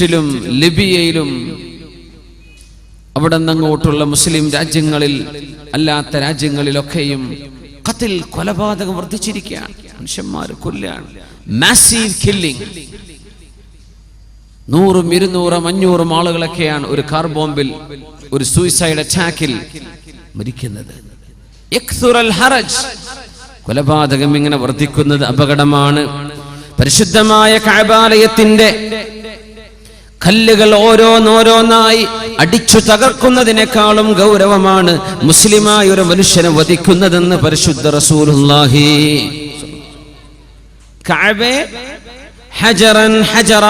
ിലും ലിബിയയിലും അവിടെ നിന്നങ്ങോട്ടുള്ള മുസ്ലിം രാജ്യങ്ങളിൽ അല്ലാത്ത രാജ്യങ്ങളിലൊക്കെയും ഖത്ൽ കൊലപാതകം വർദ്ധിച്ചിരിക്കുകയാണ്. മനുഷ്യന്മാർ കൊല്ലാണ്. Massive killing. 100, 200, 500 ആളുകളൊക്കെയാണ് ഒരു കാർ ബോംബിൽ, ഒരു സൂയിസൈഡ് അറ്റാക്കിൽ മരിക്കുന്നത്. യക്സുറൽ ഹറജ്. കൊലപാതകം ഇങ്ങനെ വർദ്ധിക്കുന്നത് അപകടമാണ്. പരിശുദ്ധമായ കഅബാലയത്തിന്റെ കല്ലുകൾ ഓരോന്നോരോന്നായി അടിച്ചു തകർക്കുന്നതിനേക്കാളും ഗൗരവമാണ് മുസ്ലിമായ ഒരു മനുഷ്യനെ വധിക്കുന്നതെന്ന് പരിശുദ്ധ റസൂലുള്ളാഹി. കഅബയെ ഹജറൻ ഹജറ,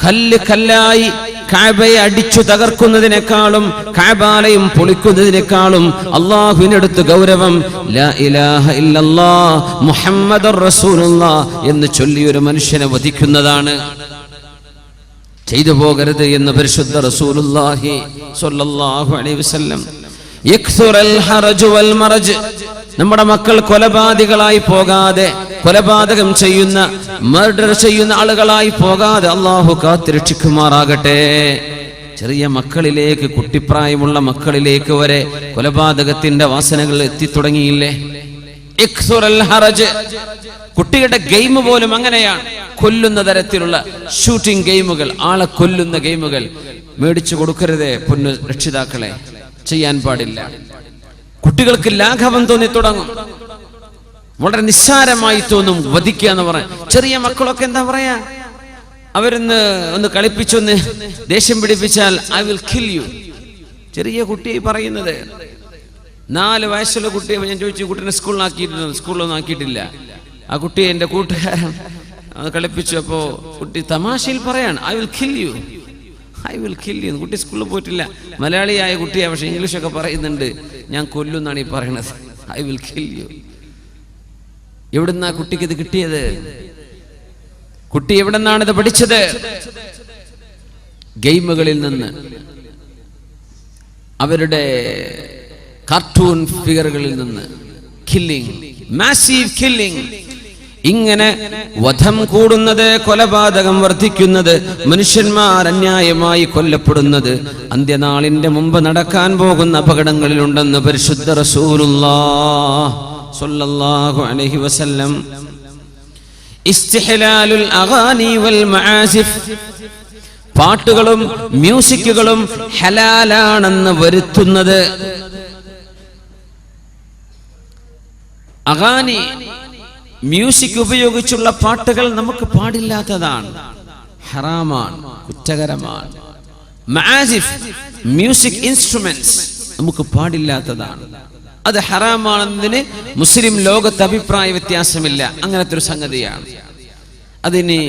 കല്ല് കല്ലായി കഅബയെ അടിച്ചു തകർക്കുന്നതിനേക്കാളും കഅബാലയം പൊളിക്കുന്നതിനേക്കാളും അല്ലാഹുവിനടുത്ത് ഗൗരവം ലാ ഇലാഹ ഇല്ലല്ലാഹ് മുഹമ്മദുർ റസൂലുള്ളാഹ് എന്ന് ചൊല്ലി ഒരു മനുഷ്യനെ വധിക്കുന്നതാണ്. ചെയ്തു പോകരുത് എന്ന് പരിശുദ്ധ റസൂലുള്ളാഹി സ്വല്ലല്ലാഹു അലൈഹി വസല്ലം. യക്സുറൽ ഹറജ് വൽ മറജ്. നമ്മുടെ മക്കൾ കൊലപാതകളായി പോകാതെ, കൊലപാതകം ചെയ്യുന്ന, മർഡർ ചെയ്യുന്ന ആളുകളായി പോകാതെ അല്ലാഹു കാത്തുരക്ഷിക്കുമാറാകട്ടെ. ചെറിയ മക്കളിലേക്ക്, കുട്ടിപ്രായമുള്ള മക്കളിലേക്ക് വരെ കൊലപാതകത്തിന്റെ വാസനകൾ എത്തിത്തുടങ്ങിയില്ലേ? യക്സുറൽ ഹറജ്. കുട്ടിയുടെ ഗെയിം പോലും അങ്ങനെയാണ്. കൊല്ലുന്ന തരത്തിലുള്ള ഷൂട്ടിംഗ് ഗെയിമുകൾ, ആളെ കൊല്ലുന്ന ഗെയിമുകൾ മേടിച്ചു കൊടുക്കരുതേ പൊന്നു രക്ഷിതാക്കളെ. ചെയ്യാൻ പാടില്ല. കുട്ടികൾക്ക് ലാഘവം തോന്നി തുടങ്ങും. വളരെ നിസ്സാരമായി തോന്നും വധിക്കുക എന്ന് പറയാൻ. ചെറിയ മക്കളൊക്കെ എന്താ പറയാ, ഒന്ന് കളിപ്പിച്ചൊന്ന് ദേഷ്യം പിടിപ്പിച്ചാൽ ഐ വിൽ കിൽ യു. ചെറിയ കുട്ടി പറയുന്നത്. 4 വയസ്സുള്ള കുട്ടിയെ ഞാൻ ചോദിച്ചു, കുട്ടീനെ സ്കൂളിലൊന്നും ആക്കിയിട്ടില്ല. ആ കുട്ടി എൻ്റെ കൂട്ടുകാരൻ കളിപ്പിച്ചു. അപ്പോൾ കുട്ടി തമാശയിൽ പറയാണ് I will kill you, I will kill you. കുട്ടി സ്കൂളിൽ പോയിട്ടില്ല, മലയാളിയായ കുട്ടിയാണ്, പക്ഷെ ഇംഗ്ലീഷൊക്കെ പറയുന്നുണ്ട്. ഞാൻ കൊല്ലുന്നാണ് ഈ പറയണത്, ഐ വിൽ കിൽ യു. എവിടുന്നാ കുട്ടിക്ക് ഇത് കിട്ടിയത്? കുട്ടി എവിടുന്നാണ് ഇത് പഠിച്ചത്? ഗെയിമുകളിൽ നിന്ന്, അവരുടെ കാർട്ടൂൺ ഫിഗറുകളിൽ നിന്ന്. Killing, massive killing. ഇങ്ങനെ വധം കൂടുന്നത്, കൊലപാതകം വർദ്ധിക്കുന്നത്, മനുഷ്യന്മാർ അന്യായമായി കൊല്ലപ്പെടുന്നത് അന്ത്യനാളിന്റെ മുമ്പ് നടക്കാൻ പോകുന്ന അപകടങ്ങളിലുണ്ടെന്ന് പരിശുദ്ധ റസൂലുള്ളാഹി സ്വല്ലല്ലാഹു അലൈഹി വസല്ലം. ഇസ്തിഹ്ലാലുൽ അഗാനി വൽ മആസിഫ്. പാട്ടുകളും മ്യൂസിക്കുകളും ഹലാലാണെന്ന് വരുത്തുന്നത്. അഗാനി, മ്യൂസിക് ഉപയോഗിച്ചുള്ള പാട്ടുകൾ നമുക്ക് പാടില്ലാത്തതാണ്, ഹറാമാണ്, കുറ്റകരമാണ്. മആസിഫ്, മ്യൂസിക് ഇൻസ്ട്രുമെന്റ്സ് നമുക്ക് പാടില്ലാത്തതാണ്. അത് ഹറാമാണെന്നതിന് മുസ്ലിം ലോകത്ത് അഭിപ്രായ വ്യത്യാസമില്ല. അങ്ങനത്തെ ഒരു സംഗതിയാണ്. അതിന്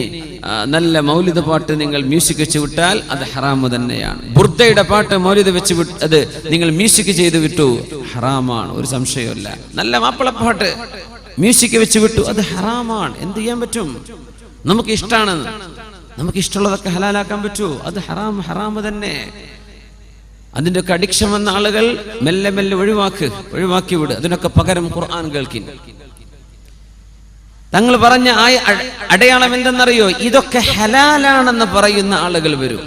നല്ല മൗലിദ പാട്ട് നിങ്ങൾ മ്യൂസിക് വെച്ച് വിട്ടാൽ അത് ഹറാമ് തന്നെയാണ്. ബുർദയുടെ പാട്ട് മൗലിദ വെച്ച് അത് നിങ്ങൾ മ്യൂസിക് ചെയ്ത് വിട്ടു, ഹറാമാണ്, ഒരു സംശയമില്ല. നല്ല മാപ്പിളപ്പാട്ട് മ്യൂസിക് വെച്ച് വിട്ടു, അത് ഹറാമാണ്. എന്ത് ചെയ്യാൻ പറ്റും? നമുക്ക് ഇഷ്ടമാണ്, നമുക്ക് ഇഷ്ടമുള്ളതൊക്കെ ഹലാലാക്കാൻ പറ്റൂ? അത് ഹറാമ് തന്നെ. അതിന്റെ ഒക്കെ അഡിക്ഷൻ വന്ന ആളുകൾ മെല്ലെ മെല്ലെ ഒഴിവാക്കി വിട്. അതിനൊക്കെ പകരം ഖുർആൻ കേൾക്കിൻ. തങ്ങൾ പറഞ്ഞ അടയാളം എന്തെന്നറിയോ? ഇതൊക്കെ ഹലാലാണെന്ന് പറയുന്ന ആളുകൾ വരും.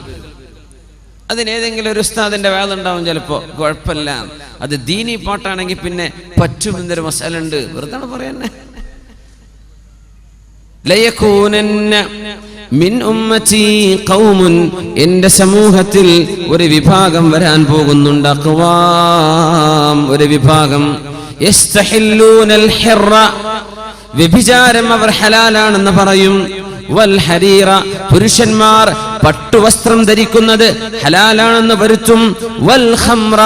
അതിനേതെങ്കിലും ഒരു ഉസ്താദിന്റെ വേദുണ്ടാവും, ചിലപ്പോ കുഴപ്പമില്ല. അത് ദീനി പാട്ടാണെങ്കിൽ പിന്നെ പറ്റുമെന്നൊരു മസാല ഉണ്ട്. വെറുതെ പറയുന്നേ. ലയകൂനന്ന മിൻ ഉമ്മതി ഖൗമുൻ. എന്റെ സമൂഹത്തിൽ ഒരു വിഭാഗം വരാൻ പോകുന്നുണ്ട്. അഖ്വാം, ഒരു വിഭാഗം. യസ്തഹില്ലൂനൽ ഹിറ. വ്യഭിചാരം അവർ ഹലാലാണെന്ന് പറയും. വൽ ഹരീറ. പുരുഷന്മാർ പട്ടുവസ്ത്രം ധരിക്കുന്നത് ഹലാലാണെന്ന് വരുത്തും. വൽ ഖംറ.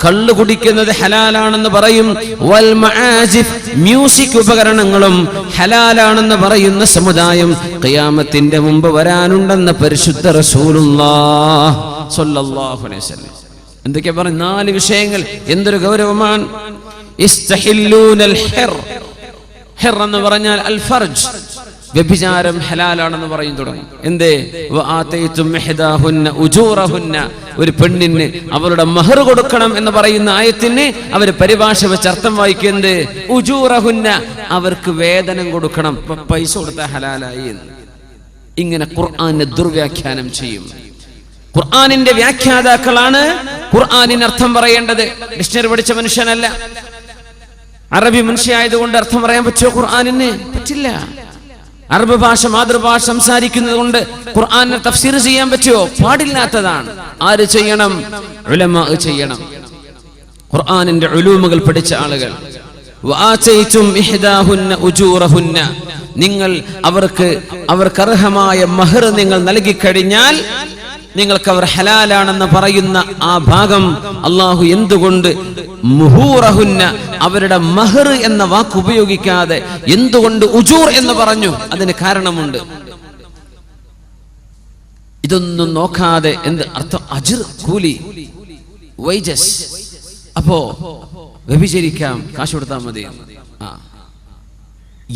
കള്ളു കുടിക്കുന്നത് ഹലാലാണെന്ന് പറയും. വൽ മആസിഫ്. മ്യൂസിക് ഉപകരണങ്ങളും ഹലാലാണെന്ന് പറയുന്ന സമുദായം ഖിയാമത്തിന്റെ മുമ്പ് വരാനുണ്ടെന്ന് പരിശുദ്ധ റസൂലുള്ളാഹി സ്വല്ലല്ലാഹു അലൈഹി വസല്ലം. എന്തൊക്കെയാ പറഞ്ഞ 4 വിഷയങ്ങൾ? എന്തൊരു ഗൗരവമാണ്. ഇസ്തഹില്ലൂനൽ ഹിർ. ഹിർ എന്ന് പറഞ്ഞാൽ അൽ ഫർജ്, വ്യഭിചാരം ഹലാലാണെന്ന് പറയും തുടങ്ങും. എന്തേ? ഒരു പെണ്ണിന് അവരുടെ മഹർ കൊടുക്കണം എന്ന് പറയുന്ന ആയത്തിന് അവർ പരിഭാഷ വെച്ച് അർത്ഥം വായിക്കുന്നത് ഉജൂറഹുന്ന, അവർക്ക് വേതനം കൊടുക്കണം. പൈസ കൊടുത്താൽ ഹലാലായി എന്ന്. ഇങ്ങനെ ഖുർആനെ ദുർവ്യാഖ്യാനം ചെയ്യും. ഖുർആനിന്റെ വ്യാഖ്യാതാക്കളാണ് ഖുർആനിന് അർത്ഥം പറയേണ്ടത്. ഡിക്ഷണറി പഠിച്ച മനുഷ്യനല്ല. അറബി മനുഷ്യയായതുകൊണ്ട് അർത്ഥം പറയാൻ പറ്റുമോ ഖുർആനിന്? പറ്റില്ല. അറബ് ഭാഷ മാതൃഭാഷ സംസാരിക്കുന്നത് കൊണ്ട് ഖുർആനെ തഫ്സീർ ചെയ്യാൻ പറ്റുമോ? പാടില്ലാത്തതാണ്. ആര് ചെയ്യണം? ഉലമാ ചെയ്യണം. ഖുർആനിന്റെ ഉലൂമുകൾ പഠിച്ച ആളുകൾ. വആതൈതും ഇഹ്ദാഹുന്ന ഉജൂറഹുന്ന, നിങ്ങൾ അവർക്ക് അർഹമായ മഹർ നിങ്ങൾ നൽകി കഴിഞ്ഞാൽ നിങ്ങൾക്ക് അവർ ഹലാലാണെന്ന് പറയുന്ന ആ ഭാഗം അല്ലാഹു എന്തുകൊണ്ട് മുഹൂറഹുന്ന, അവരുടെ മഹർ എന്ന വാക്ക് ഉപയോഗിക്കാതെ എന്തുകൊണ്ട് ഉജൂർ എന്ന് പറഞ്ഞു? അതിന് കാരണമുണ്ട്. ഇതൊന്നും നോക്കാതെ എന്ത് അർത്ഥം? അജ്ർ, കൂലി, വൈജസ്. അപ്പോ വ്യഭിചരിക്കാം, കാശ് കൊടുത്താൽ മതി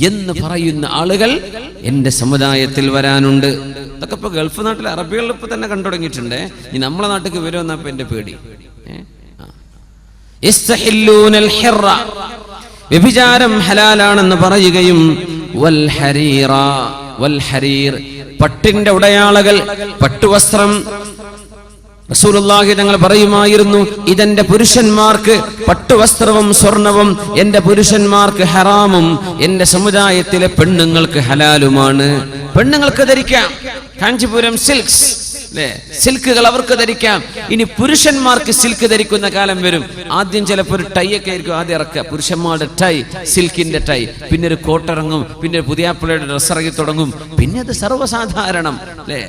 എന്ന് പറയുന്ന ആളുകൾ എന്റെ സമുദായത്തിൽ വരാനുണ്ട്. അതൊക്കെ ഇപ്പൊ ഗൾഫ് നാട്ടിൽ അറബികളിൽ ഇപ്പൊ തന്നെ കണ്ടു തുടങ്ങിയിട്ടുണ്ട്. ഇനി നമ്മളെ നാട്ടിലേക്ക് വരുമെന്നപ്പോ എന്റെ പേടി. വ്യഭിചാരം ഹലാലാണെന്ന് പറയുകയും വൽ ഹരീറ, വൽ ഹരീർ, പട്ടിന്റെ ഉടയാളകൾ, പട്ടുവസ്ത്രം. റസൂലുള്ളാഹി തങ്ങൾ പറയുമായിരുന്നു, ഇതെന്റെ പുരുഷന്മാർക്ക് പട്ടുവസ്ത്രവും സ്വർണവും എന്റെ പുരുഷന്മാർക്ക് ഹറാമും എന്റെ സമുദായത്തിലെ പെണ്ണുങ്ങൾക്ക് ഹലാലുമാണ്. പെണ്ണുങ്ങൾക്ക് ധരിക്കാം കാഞ്ചീപുരം സിൽക്സ്, അല്ലേ? സിൽക്കുകൾ അവർക്ക് ധരിക്കാം. ഇനി പുരുഷന്മാർക്ക് സിൽക്ക് ധരിക്കുന്ന കാലം വരും. ആദ്യം ചിലപ്പോൾ ഒരു ടൈ ഒക്കെ ആയിരിക്കും ആദ്യം ഇറക്കുക, പുരുഷന്മാരുടെ ടൈ, സിൽക്കിന്റെ ടൈ. പിന്നെ ഒരു കോട്ടിറങ്ങും, പിന്നെ ഒരു പുതിയാപ്പിളയുടെ ഡ്രസ് ഇറങ്ങി തുടങ്ങും. പിന്നെ അത് സർവ്വസാധാരണം, അല്ലേ?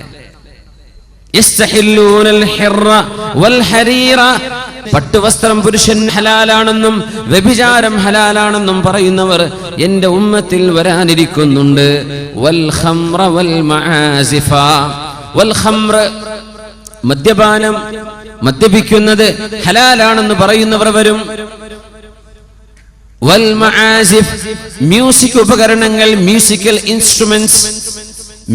പട്ടുവസ്ത്രം പുരുഷൻ ഹലാലാണെന്നും വ്യഭിചാരം ഹലാലാണെന്നും പറയുന്നവർ എന്റെ ഉമ്മത്തിൽ വരാനിരിക്കുന്നുണ്ട്. വൽ ഖംറ വൽ മആസിഫ, വൽ ഖംറ, മദ്യപാനം, മദ്യപിക്കുന്നത് ഹലാലാണെന്ന് പറയുന്നവർ വരും. വൽ മആസിഫ്, മ്യൂസിക് ഉപകരണങ്ങൾ, മ്യൂസിക്കൽ ഇൻസ്ട്രുമെന്റ്സ്,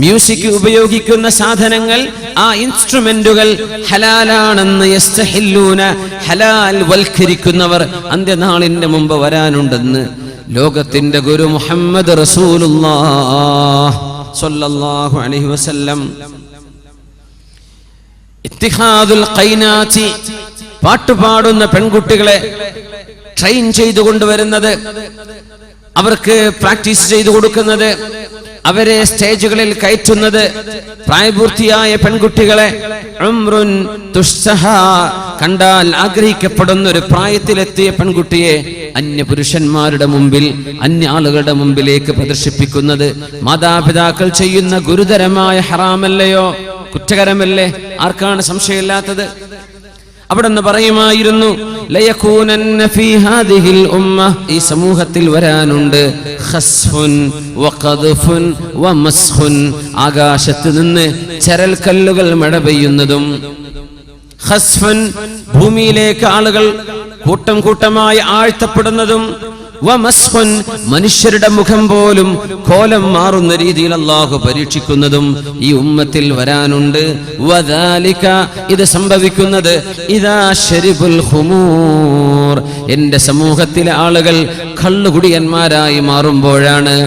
മ്യൂസിക് ഉപയോഗിക്കുന്ന സാധനങ്ങൾ, ആ ഇൻസ്ട്രുമെന്റുകൾ ഹലാലാണെന്ന് യസ്തഹില്ലൂന, ഹലാൽ വൽക്കരിക്കുന്നവർ അന്ത്യനാളിന്റെ മുമ്പ് വരാനുണ്ടെന്ന് ലോകത്തിന്റെ ഗുരു മുഹമ്മദ് റസൂലുള്ളാഹി സ്വല്ലല്ലാഹു അലൈഹി വസല്ലം. ഇത്തിഖാദുൽ ഖൈനാതി, പാട്ടുപാടുന്ന പെൺകുട്ടികളെ ട്രെയിൻ ചെയ്തു കൊണ്ടുവരുന്നത്, അവർക്ക് പ്രാക്ടീസ് ചെയ്തു കൊടുക്കുന്നത്, അവരെ സ്റ്റേജുകളിൽ കയറ്റുന്നത്, പ്രായപൂർത്തിയായ പെൺകുട്ടികളെ ഉംറുൻ തുഷ്സഹ, കണ്ടാൽ ആഗ്രഹിക്കപ്പെടുന്ന ഒരു പ്രായത്തിലെത്തിയ പെൺകുട്ടിയെ അന്യ പുരുഷന്മാരുടെ മുമ്പിൽ, അന്യ ആളുകളുടെ മുമ്പിലേക്ക് പ്രദർശിപ്പിക്കുന്നത് മാതാപിതാക്കൾ ചെയ്യുന്ന ഗുരുതരമായ ഹറാമല്ലയോ? കുറ്റകരമല്ലേ? ആർക്കാണ് സംശയമില്ലാത്തത്? അവിടെ നിന്ന് പറയുമായിരുന്നു, ലയകൂനന്ന ഫീ ഹാദിഹിൽ ഉമ്മ, ഈ സമൂഹത്തിൽ വരാനുണ്ട് ഖസ്ഫുൻ വഖദ്ഫുൻ വമസ്ഖുൻ, ആകാശത്ത് നിന്ന് ചരൽ കല്ലുകൾ മഴ പെയ്യുന്നതും, ഖസ്ഫുൻ, ഭൂമിയിലേക്ക് ആളുകൾ കൂട്ടം കൂട്ടമായി ആഴ്ത്തപ്പെടുന്നതും, വമസ്ഖുൻ, മനുഷ്യരുടെ മുഖം പോലും കോലം മാറുന്ന രീതിയിൽ അല്ലാഹു പരീക്ഷിക്കുന്നതും ഈ ഉമ്മത്തിൽ വരാനുണ്ട്. വദാലിക, ഇത് സംഭവിക്കുന്നത് ഇദാ ശരിബുൽ ഖുമൂർ, എന്റെ സമൂഹത്തിലെ ആളുകൾ കള്ളുകുടിയന്മാരായി മാറുമ്പോഴാണ്.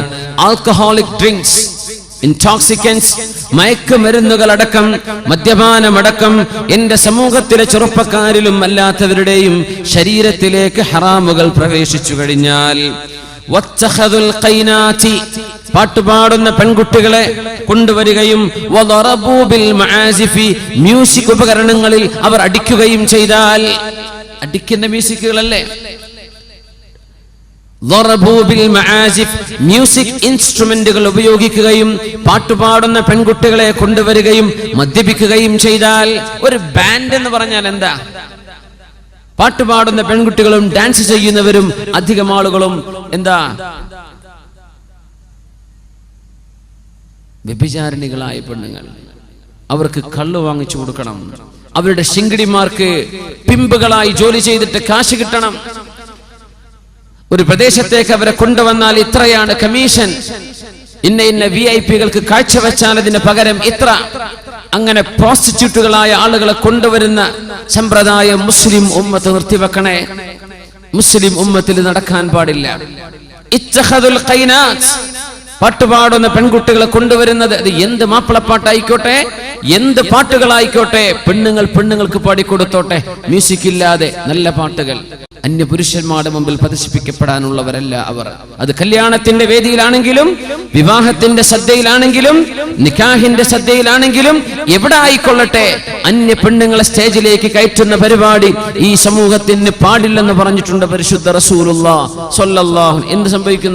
ആൽക്കഹോളിക് ഡ്രിങ്ക്സ്, ഇൻടോക്സിക്കൻസ്, മയക്കുമരുന്നുകളടക്കം, മദ്യപാനമടക്കം എന്റെ സമൂഹത്തിലെ ചെറുപ്പക്കാരിലും അല്ലാത്തവരുടെയും ശരീരത്തിലേക്ക് ഹറാമുകൾ പ്രവേശിച്ചു കഴിഞ്ഞാൽ, വത്തഖദുൽ ഖൈനാതി, പാട്ടുപാടുന്ന പെൺകുട്ടികളെ കൊണ്ടുവരികയും, വദറബൂ ബിൽ മആസിഫി, മ്യൂസിക് ഉപകരണങ്ങളിൽ അവർ അടിക്കുകയും ചെയ്താൽ, അടിക്കുന്ന മ്യൂസിക്കുകളല്ലേ? മ്യൂസിക് ഇൻസ്ട്രുമെന്റുകൾ ഉപയോഗിക്കുകയും പാട്ടുപാടുന്ന പെൺകുട്ടികളെ കൊണ്ടുവരികയും മദ്യപിക്കുകയും ചെയ്താൽ, ഒരു ബാൻഡ് എന്ന് പറഞ്ഞാൽ എന്താ? പാട്ടുപാടുന്ന പെൺകുട്ടികളും ഡാൻസ് ചെയ്യുന്നവരും അധികം ആളുകളും എന്താ? വ്യഭിചാരിണികളായ പെണ്ണുങ്ങൾ. അവർക്ക് കള്ളു വാങ്ങിച്ചു കൊടുക്കണം. അവരുടെ ശിങ്കിടിമാർക്ക് പിമ്പുകളായി ജോലി ചെയ്തിട്ട് കാശ് കിട്ടണം. ഒരു പ്രദേശത്തേക്ക് അവരെ കൊണ്ടുവന്നാൽ ഇത്രയാണ് കമ്മീഷൻ, ഇന്ന VIP-കൾക്ക് കാഴ്ചവെച്ചാൽ അതിന് പകരം ഇത്ര. അങ്ങനെ പ്രോസ്റ്റിറ്റ്യൂട്ടുകളായ ആളുകളെ കൊണ്ടുവരുന്ന സമ്പ്രദായം മുസ്ലിം ഉമ്മത്ത് നിർത്തിവെക്കണേ. മുസ്ലിം ഉമ്മത്തിൽ നടക്കാൻ പാടില്ല. ഇത്തഖദുൽ ഖൈനാത്ത്, പാട്ടുപാടുന്ന പെൺകുട്ടികളെ കൊണ്ടുവരുന്നത്. അത് എന്ത് മാപ്പിളപ്പാട്ടായിക്കോട്ടെ, എന്ത് പാട്ടുകളായിക്കോട്ടെ, പെണ്ണുങ്ങൾക്ക് പാടിക്കൊടുത്തോട്ടെ, മ്യൂസിക് ഇല്ലാതെ നല്ല പാട്ടുകൾ. അന്യ പുരുഷന്മാരുടെ മുമ്പിൽ പ്രദർശിപ്പിക്കപ്പെടാനുള്ളവരല്ല അവർ. അത് കല്യാണത്തിന്റെ വേദിയിലാണെങ്കിലും, വിവാഹത്തിന്റെ സദ്യയിലാണെങ്കിലും, നിക്കാഹിന്റെ സദ്യയിലാണെങ്കിലും, എവിടെ ആയിക്കൊള്ളട്ടെ, അന്യ പെണ്ണുങ്ങളെ സ്റ്റേജിലേക്ക് കയറ്റുന്ന പരിപാടി ഈ സമൂഹത്തിന് പാടില്ലെന്ന് പറഞ്ഞിട്ടുണ്ട് പരിശുദ്ധ റസൂലുള്ളാഹി സ്വല്ലല്ലാഹു. എന്ത് സംഭവിക്കുന്ന